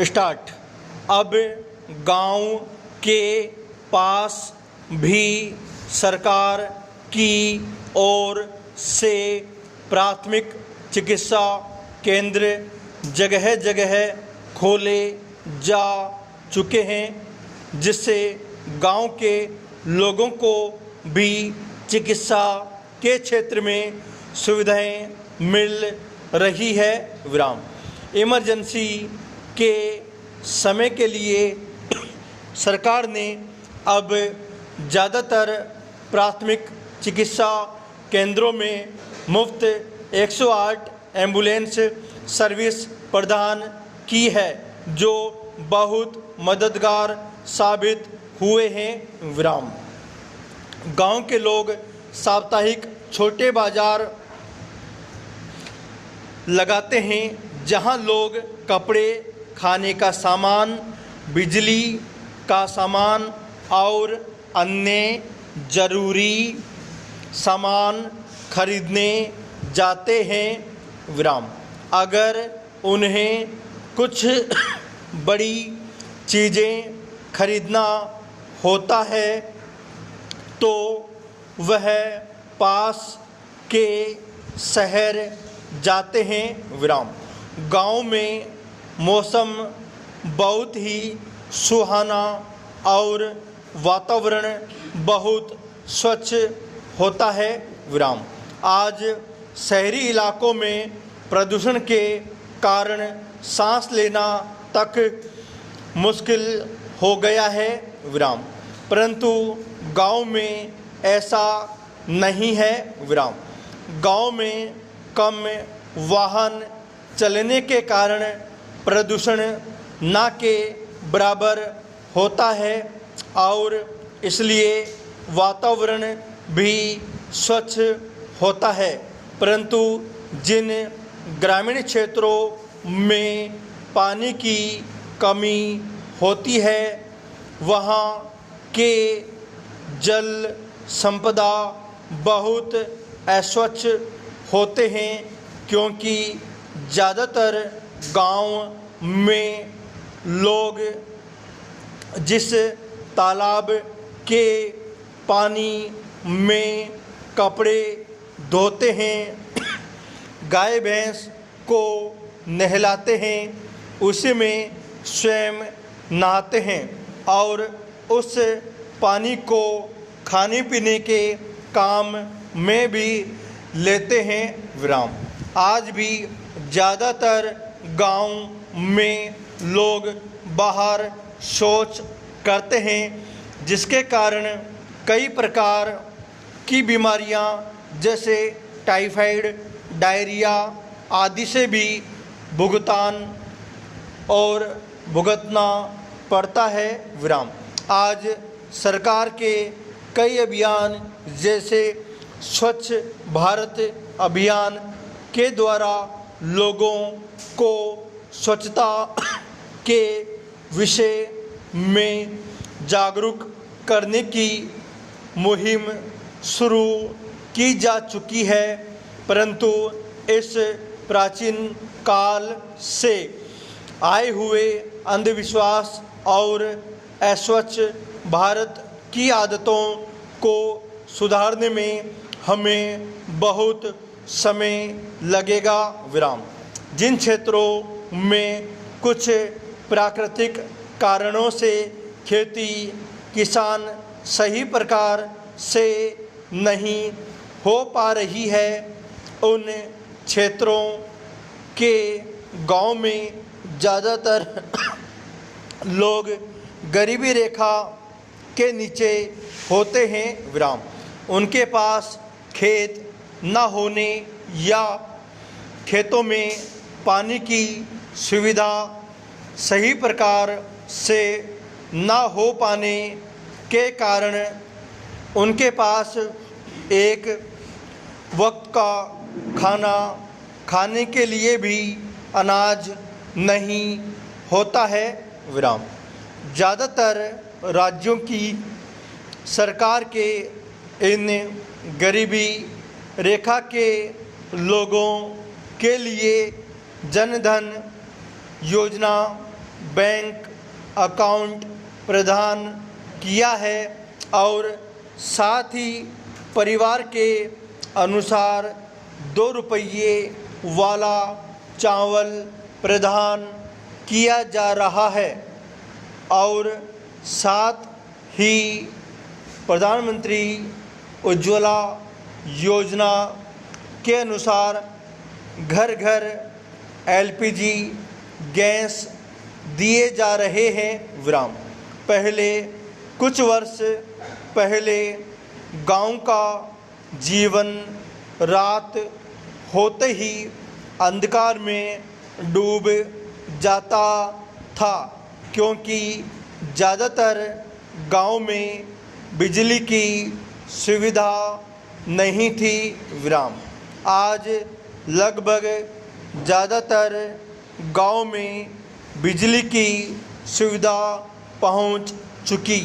Start. अब गांव के पास भी सरकार की ओर से प्राथमिक चिकित्सा केंद्र जगह जगह खोले जा चुके हैं, जिससे गांव के लोगों को भी चिकित्सा के क्षेत्र में सुविधाएं मिल रही है। विराम। इमरजेंसी के समय के लिए सरकार ने अब ज़्यादातर प्राथमिक चिकित्सा केंद्रों में मुफ्त 108 एम्बुलेंस सर्विस प्रदान की है, जो बहुत मददगार साबित हुए हैं। विराम। गांव के लोग साप्ताहिक छोटे बाजार लगाते हैं, जहां लोग कपड़े, खाने का सामान, बिजली का सामान और अन्य ज़रूरी सामान खरीदने जाते हैं। विराम। अगर उन्हें कुछ बड़ी चीज़ें खरीदना होता है तो वह पास के शहर जाते हैं। विराम। गांव में मौसम बहुत ही सुहाना और वातावरण बहुत स्वच्छ होता है। विराम। आज शहरी इलाकों में प्रदूषण के कारण सांस लेना तक मुश्किल हो गया है। विराम। परंतु गांव में ऐसा नहीं है। विराम। गांव में कम वाहन चलने के कारण प्रदूषण न के बराबर होता है और इसलिए वातावरण भी स्वच्छ होता है। परंतु जिन ग्रामीण क्षेत्रों में पानी की कमी होती है, वहाँ के जल संपदा बहुत अस्वच्छ होते हैं, क्योंकि ज़्यादातर गांव में लोग जिस तालाब के पानी में कपड़े धोते हैं, गाय भैंस को नहलाते हैं, उसी में स्वयं नहाते हैं और उस पानी को खाने पीने के काम में भी लेते हैं। विराम। आज भी ज़्यादातर गांव में लोग बाहर शौच करते हैं, जिसके कारण कई प्रकार की बीमारियां जैसे टाइफाइड, डायरिया आदि से भी भुगतना पड़ता है। विराम। आज सरकार के कई अभियान जैसे स्वच्छ भारत अभियान के द्वारा लोगों को स्वच्छता के विषय में जागरूक करने की मुहिम शुरू की जा चुकी है, परंतु इस प्राचीन काल से आए हुए अंधविश्वास और अस्वच्छ भारत की आदतों को सुधारने में हमें बहुत समय लगेगा। विराम। जिन क्षेत्रों में कुछ प्राकृतिक कारणों से खेती किसान सही प्रकार से नहीं हो पा रही है, उन क्षेत्रों के गांव में ज़्यादातर लोग गरीबी रेखा के नीचे होते हैं। विराम। उनके पास खेत न होने या खेतों में पानी की सुविधा सही प्रकार से न हो पाने के कारण उनके पास एक वक्त का खाना खाने के लिए भी अनाज नहीं होता है। विराम। ज़्यादातर राज्यों की सरकार के इन गरीबी रेखा के लोगों के लिए जन धन योजना बैंक अकाउंट प्रदान किया है और साथ ही परिवार के अनुसार 2 रुपये वाला चावल प्रदान किया जा रहा है और साथ ही प्रधानमंत्री उज्ज्वला योजना के अनुसार घर घर एलपीजी गैस दिए जा रहे हैं। विराम। पहले कुछ वर्ष पहले गांव का जीवन रात होते ही अंधकार में डूब जाता था क्योंकि ज़्यादातर गांव में बिजली की सुविधा नहीं थी। विराम। आज लगभग ज़्यादातर गांव में बिजली की सुविधा पहुंच चुकी